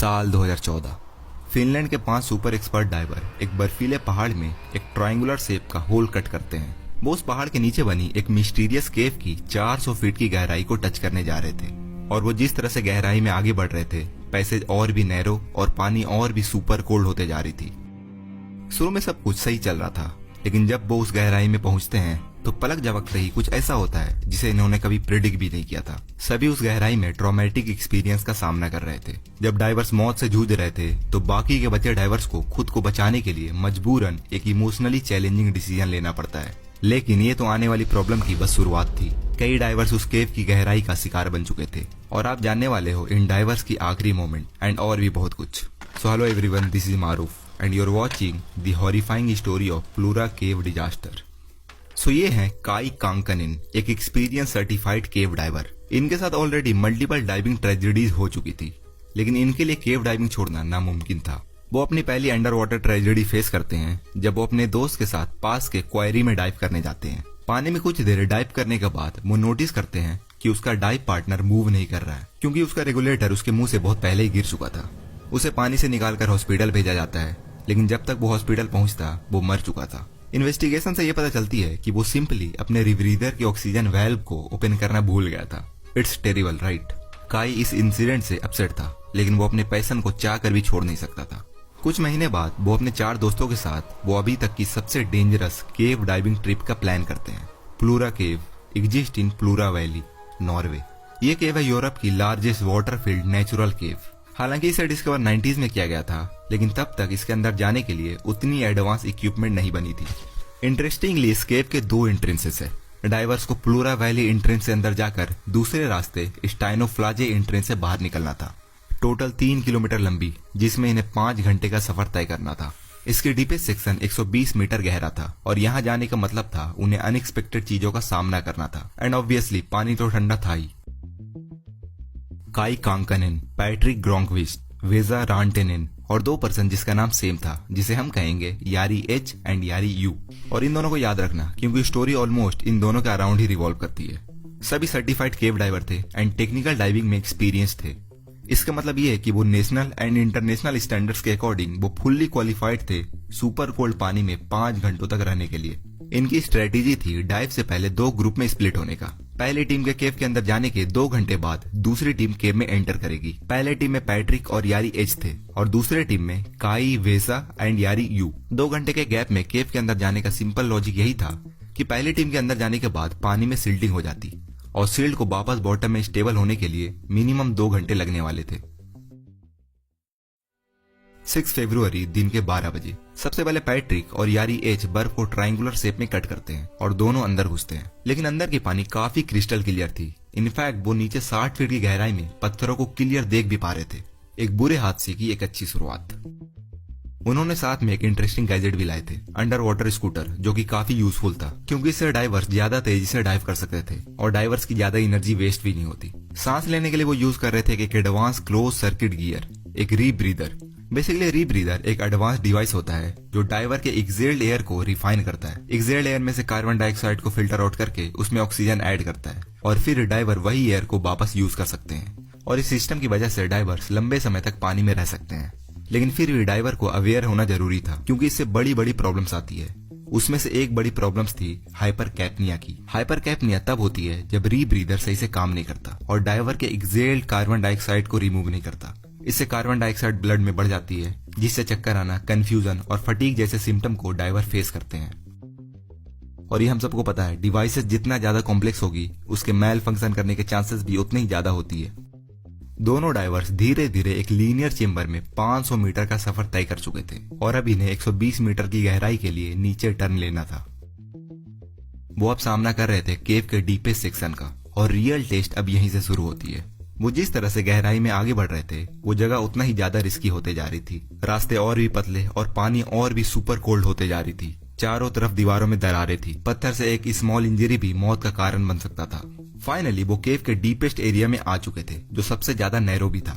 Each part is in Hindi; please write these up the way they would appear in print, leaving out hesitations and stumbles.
साल 2014। फिनलैंड के 5 सुपर एक्सपर्ट डाइवर एक बर्फीले पहाड़ में एक ट्रायंगुलर शेप का होल कट करते हैं। वो उस पहाड़ के नीचे बनी एक मिस्टीरियस केव की 400 फीट की गहराई को टच करने जा रहे थे। और वो जिस तरह से गहराई में आगे बढ़ रहे थे, पैसेज और भी नैरो और पानी और भी सुपर कोल्ड होते जा रही थी। शुरू में सब कुछ सही चल रहा था, लेकिन जब वो उस गहराई में पहुंचते हैं तो पलक झपकते ही कुछ ऐसा होता है जिसे इन्होंने कभी प्रेडिक्ट भी नहीं किया था। सभी उस गहराई में ट्रॉमेटिक एक्सपीरियंस का सामना कर रहे थे। जब डाइवर्स मौत से जूझ रहे थे तो बाकी के बचे डाइवर्स को खुद को बचाने के लिए मजबूरन एक इमोशनली चैलेंजिंग डिसीजन लेना पड़ता है। लेकिन ये तो आने वाली प्रॉब्लम की बस शुरुआत थी। कई डाइवर्स उस केव की गहराई का शिकार बन चुके थे और आप जानने वाले हो इन डाइवर्स की आखिरी मोमेंट एंड और भी बहुत कुछ। So hello everyone, this is Maroof and you are watching the horrifying story of Plura cave disaster. So ये है काई कांकनिन, एक एक्सपीरियंस सर्टिफाइड केव डाइवर। इनके साथ ऑलरेडी मल्टीपल डाइविंग ट्रेजेडीज हो चुकी थी, लेकिन इनके लिए केव डाइविंग छोड़ना नामुमकिन था। वो अपनी पहली अंडर वाटर ट्रेजेडी फेस करते हैं जब वो अपने दोस्त के साथ पास के क्वायरी में डाइव करने जाते हैं। पानी में कुछ देर डाइव करने के बाद वो नोटिस करते हैं कि उसका डाइव पार्टनर मूव नहीं कर रहा है, क्योंकि उसका रेगुलेटर उसके मुंह से बहुत पहले ही गिर चुका था। उसे पानी से निकालकर हॉस्पिटल भेजा जाता है, लेकिन जब तक वो हॉस्पिटल पहुंचता वो मर चुका था। इन्वेस्टिगेशन से ये पता चलती है कि वो सिंपली अपने रिब्रीदर के ऑक्सीजन वाल्व को ओपन करना भूल गया था। It's terrible right. काई इस इंसिडेंट से अपसेट था, लेकिन वो अपने पैशन को चाह कर भी छोड़ नहीं सकता था। कुछ महीने बाद वो अपने 4 दोस्तों के साथ वो अभी तक की सबसे डेंजरस केव डाइविंग ट्रिप का प्लान करते हैं। Pleura cave exist in pleura valley, Norway. ये केव है यूरोप की largest water field natural cave. हालांकि इसे डिस्कवर 90s में किया गया था, लेकिन तब तक इसके अंदर जाने के लिए उतनी एडवांस इक्विपमेंट नहीं बनी थी। इंटरेस्टिंगली इस केव के 2 एंट्रेंसेस है। डाइवर्स को प्लूरा वैली एंट्रेंस से अंदर जाकर दूसरे रास्ते स्टाइनोफ्लाजे एंट्रेंस से बाहर निकलना था। टोटल 3 किलोमीटर लंबी, जिसमें इन्हें 5 घंटे का सफर तय करना था। इसके डीपेस्ट सेक्शन 120 मीटर गहरा था और यहाँ जाने का मतलब था उन्हें अनएक्सपेक्टेड चीजों का सामना करना था। एंड ऑब्वियसली पानी तो ठंडा था ही। काई कांकनिन, पैट्रिक ग्रोंकविस्ट, वेजा रांटेनिन और 2 पर्सन जिसका नाम सेम था, जिसे हम कहेंगे यारी एच एंड यारी यू। और इन दोनों को याद रखना, क्योंकि स्टोरी ऑलमोस्ट इन दोनों के अराउंड ही रिवॉल्व करती है। सभी सर्टिफाइड केव डाइवर थे एंड टेक्निकल डाइविंग में एक्सपीरियंस थे। इसका मतलब ये है कि वो नेशनल एंड इंटरनेशनल स्टैंडर्ड्स के अकॉर्डिंग वो फुल्ली क्वालिफाइड थे सुपर कोल्ड पानी में 5 घंटों तक रहने के लिए। इनकी स्ट्रेटेजी थी डाइव से पहले 2 ग्रुप में स्प्लिट होने का। पहली टीम के केव के अंदर जाने के 2 घंटे बाद दूसरी टीम केव में एंटर करेगी। पहले टीम में पैट्रिक और यारी एच थे और दूसरे टीम में काई, वेसा एंड यारी यू। 2 घंटे के गैप में केव के अंदर जाने का सिंपल लॉजिक यही था कि पहली टीम के अंदर जाने के बाद पानी में सिल्टिंग हो जाती और सील्ड को वापस बॉटम में स्टेबल होने के लिए मिनिमम 2 घंटे लगने वाले थे। 6 फरवरी दिन के 12 बजे सबसे पहले पैट्रिक और यारी एच बर्फ को ट्रायंगुलर शेप में कट करते हैं और दोनों अंदर घुसते हैं। लेकिन अंदर की पानी काफी क्रिस्टल क्लियर थी। इनफैक्ट वो नीचे 60 फीट की गहराई में पत्थरों को क्लियर देख भी पा रहे थे। एक बुरे हादसे की एक अच्छी शुरुआत। उन्होंने साथ में एक इंटरेस्टिंग गैजेट भी लाए थे, अंडर वाटर स्कूटर, जो कि काफी यूजफुल था, क्योंकि इससे डाइवर्स ज्यादा तेजी से डाइव कर सकते थे और डाइवर्स की ज्यादा एनर्जी वेस्ट भी नहीं होती। सांस लेने के लिए वो यूज कर रहे थे एक एडवांस क्लोज सर्किट गियर, एक रीब्रीदर। बेसिकली रीब्रीदर एक एडवांस डिवाइस होता है जो डाइवर के एक्सेल्ड एयर को रिफाइन करता है। एक्सेल्ड एयर में से कार्बन डाइऑक्साइड को फिल्टर आउट करके उसमें ऑक्सीजन ऐड करता है और फिर डाइवर वही एयर को वापस यूज कर सकते हैं। और इस सिस्टम की वजह से डाइवर्स लंबे समय तक पानी में रह सकते हैं। लेकिन फिर भी डाइवर को अवेयर होना जरूरी था, क्योंकि इससे बड़ी बड़ी प्रॉब्लम्स आती है। उसमें से एक बड़ी प्रॉब्लम्स थी हाइपरकैप्निया की। हाइपरकैप्निया तब होती है जब रीब्रीदर सही से काम नहीं करता और डाइवर के एक्सेल्ड कार्बन डाइऑक्साइड को रिमूव नहीं करता। इससे कार्बन डाइऑक्साइड ब्लड में बढ़ जाती है, जिससे चक्कर आना, कंफ्यूजन और फटीग जैसे सिम्टम को डाइवर फेस करते हैं। और ये हम सबको पता है, डिवाइसेस जितना ज्यादा कॉम्प्लेक्स होगी उसके मेल फंक्शन करने के चांसेस भी उतने ही ज्यादा होती है। दोनों डाइवर्स धीरे धीरे एक लीनियर चेंबर में 500 मीटर का सफर तय कर चुके थे और अब इन्हें 120 मीटर की गहराई के लिए नीचे टर्न लेना था। वो अब सामना कर रहे थे केव के डीपेस्ट सेक्शन का और रियल टेस्ट अब यहीं से शुरू होती है। वो जिस तरह से गहराई में आगे बढ़ रहे थे वो जगह उतना ही ज्यादा रिस्की होते जा रही थी। रास्ते और भी पतले और पानी और भी सुपर कोल्ड होते जा रही थी। चारों तरफ दीवारों में दरारें थी। पत्थर से एक स्मॉल इंजरी भी मौत का कारण बन सकता था। फाइनली वो केव के डीपेस्ट एरिया में आ चुके थे, जो सबसे ज्यादा नैरो भी था।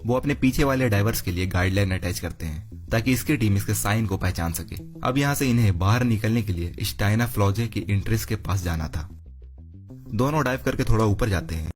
वो अपने पीछे वाले डाइवर्स के लिए गाइडलाइन अटैच करते हैं ताकि इसकी टीम इसके साइन को पहचान सके। अब यहाँ से इन्हें बाहर निकलने के लिए स्टाइनोफ्लाजे की एंट्रेंस के पास जाना था। दोनों डाइव करके थोड़ा ऊपर जाते हैं